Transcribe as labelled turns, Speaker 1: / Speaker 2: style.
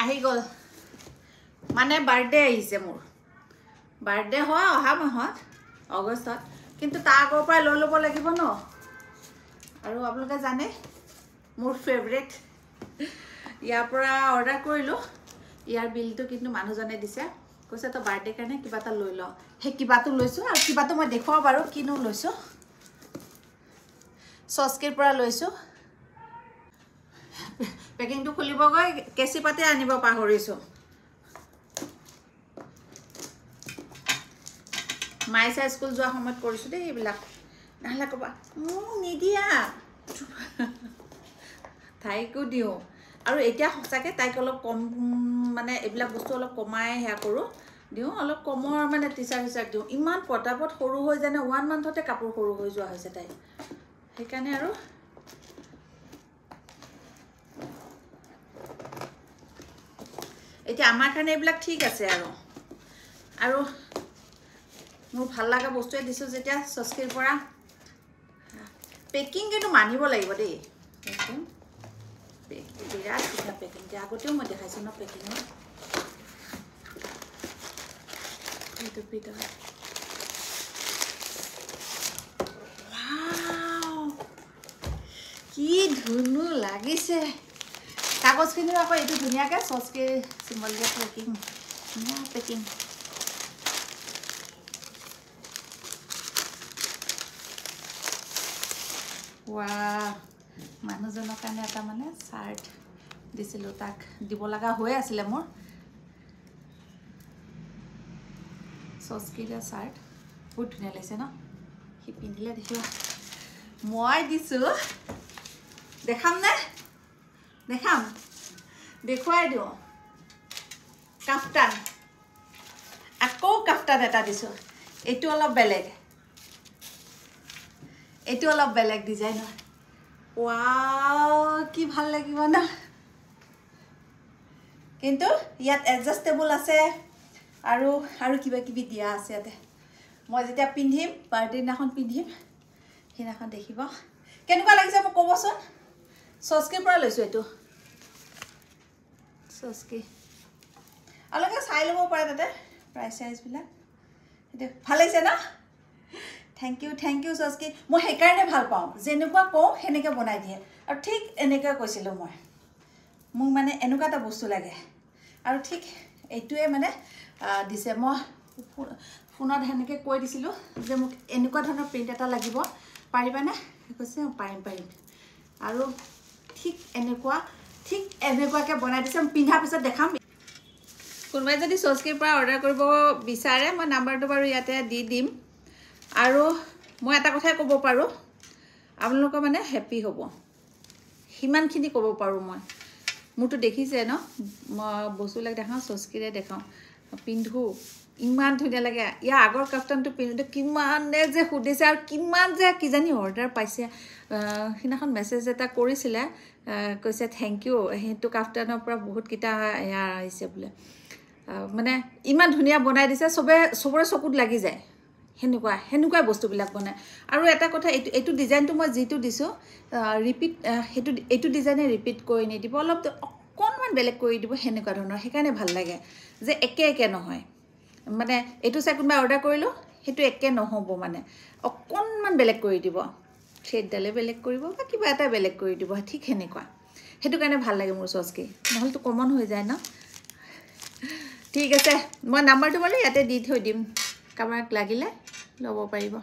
Speaker 1: আহি গ'ল মানে বাৰ্থডে আহিছে মোৰ বাৰ্থডে হয় অহা মাহত আগষ্টত কিন্তু তাৰ আগৰ পৰা লৈ ল'ব লাগিব ন আৰু আপোনালোকে জানে মোৰ ফেভৰেট ইয়াৰ পৰা অৰ্ডাৰ কৰিলোঁ ইয়াৰ বিলটো কিন্তু মানুহজনে দিছে কৈছে তো বাৰ্থডে কাৰণে কিবা এটা লৈ ল সেই কিবাটো লৈছোঁ আৰু কিবাটো মই দেখুৱাও বাৰু কিনো লৈছোঁ সস্কিৰ পৰা লৈছোঁ পেকিংটো খুলিব গৈ কেঁচি পাতে আনিব পাহৰিছোঁ মাইছা স্কুল যোৱা সময়ত কৰিছোঁ দেই এইবিলাক নহ'লে ক'বা নিদিয়া তাইকো দিওঁ আৰু এতিয়া সঁচাকৈ তাইক অলপ কম মানে এইবিলাক বস্তু অলপ কমাই সেয়া কৰোঁ দিওঁ অলপ কমৰ মানে টি চাৰ্ট দিওঁ ইমান পটাপট সৰু হৈ জানে 1 মান্থতে কাপোৰ সৰু হৈ যোৱা হৈছে তাই সেইকাৰণে আৰু এতিয়া আমাৰ কাৰণে এইবিলাক ঠিক আছে আৰু মোৰ ভাল লগা বস্তুৱে দিছোঁ যেতিয়া সস্কিৰ পৰা পেকিং কিন্তু মানিব লাগিব দেই বিৰাট ধুনীয়া পেকিং আগতেও মই দেখাইছোঁ ন পেকিঙত এইটো পিঠা কি ধুনু লাগিছে কাগজখিনিও আকৌ এইটো ধুনীয়াকৈ সস্কিৰ চিম্বল দিয়া পেকিং ধুনীয়া পেকিং মানুহজনৰ কাৰণে এটা মানে চাৰ্ট দিছিলোঁ তাক দিব লগা হৈ আছিলে মোৰ সস্কিৰ চাৰ্ট বহুত ধুনীয়া লাগিছে ন সি পিন্ধিলে দেখিবা মই দিছোঁ দেখাম নে দেখাম দেখুৱাই দিওঁ কাফতান আকৌ কাফতান এটা দিছোঁ এইটো অলপ বেলেগ ডিজাইনৰ ৱাও কি ভাল লাগিব না কিন্তু ইয়াত এডজাষ্টেবল আছে আৰু কিবা কিবি দিয়া আছে ইয়াতে মই যেতিয়া পিন্ধিম বাৰ্থডে দিনাখন পিন্ধিম সেইদিনাখন দেখিব কেনেকুৱা লাগিছে মোক ক'বচোন সস্কিৰ পৰা লৈছোঁ এইটো সস্কি আপোনালোকে চাই ল'ব পাৰে তাতে প্ৰাইচ চাইজবিলাক এতিয়া ভাল লাগিছে ন থেংক ইউ সস্কি মই সেইকাৰণে ভাল পাওঁ যেনেকুৱা কওঁ সেনেকৈ বনাই দিয়ে আৰু ঠিক এনেকৈ কৈছিলোঁ মই মোক মানে এনেকুৱা এটা বস্তু লাগে আৰু ঠিক এইটোৱে মানে দিছে মই ফোনত সেনেকৈ কৈ দিছিলোঁ যে মোক এনেকুৱা ধৰণৰ প্ৰিণ্ট এটা লাগিব পাৰিবানে কৈছে পাৰিম আৰু ঠিক এনেকুৱাকৈ বনাই দিছে পিন্ধাৰ পিছত দেখাম কোনোবাই যদি সস্কিৰ পৰা অৰ্ডাৰ কৰিব বিচাৰে মই নাম্বাৰটো বাৰু ইয়াতে দি দিম আৰু মই এটা কথাই ক'ব পাৰোঁ আপোনালোকৰ মানে হেপী হ'ব সিমানখিনি ক'ব পাৰোঁ মই মোৰতো দেখিছে ন মই বস্তুবিলাক দেখাওঁ সস্কিৰে দেখাওঁ পিন্ধো ইমান ধুনীয়া লাগে ইয়াৰ আগৰ কাফতানটো পিন্ধোতে কিমানে যে সুধিছে আৰু কিমান যে কিজানি অৰ্ডাৰ পাইছে সিদিনাখন মেছেজ এটা কৰিছিলে কৈছে থেংক ইউ সেইটো কাফতানৰ পৰা বহুতকেইটা এয়া আহিছে বোলে মানে ইমান ধুনীয়া বনাই দিছে চবৰে চকুত লাগি যায় সেনেকুৱা বস্তুবিলাক বনায় আৰু এটা কথা এইটো ডিজাইনটো মই যিটো দিছোঁ ৰিপিট এইটো ডিজাইনে ৰিপিট কৰি নিদিব অলপ অকণমান বেলেগ কৰি দিব সেনেকুৱা ধৰণৰ সেইকাৰণে ভাল লাগে যে একে নহয় মানে এইটো চাই কোনোবাই অৰ্ডাৰ কৰিলোঁ সেইটো একে নহ'ব মানে অকণমান বেলেগ কৰি দিব থ্ৰেডডালে বেলেগ কৰিব বা কিবা এটা বেলেগ কৰি দিব ঠিক সেনেকুৱা সেইটো কাৰণে ভাল লাগে মোৰ সস্কি নহ'লেতো কমন হৈ যায় ন ঠিক আছে মই নাম্বাৰটো বাৰু ইয়াতে দি থৈ দিম কাৰোবাক লাগিলে ল'ব পাৰিব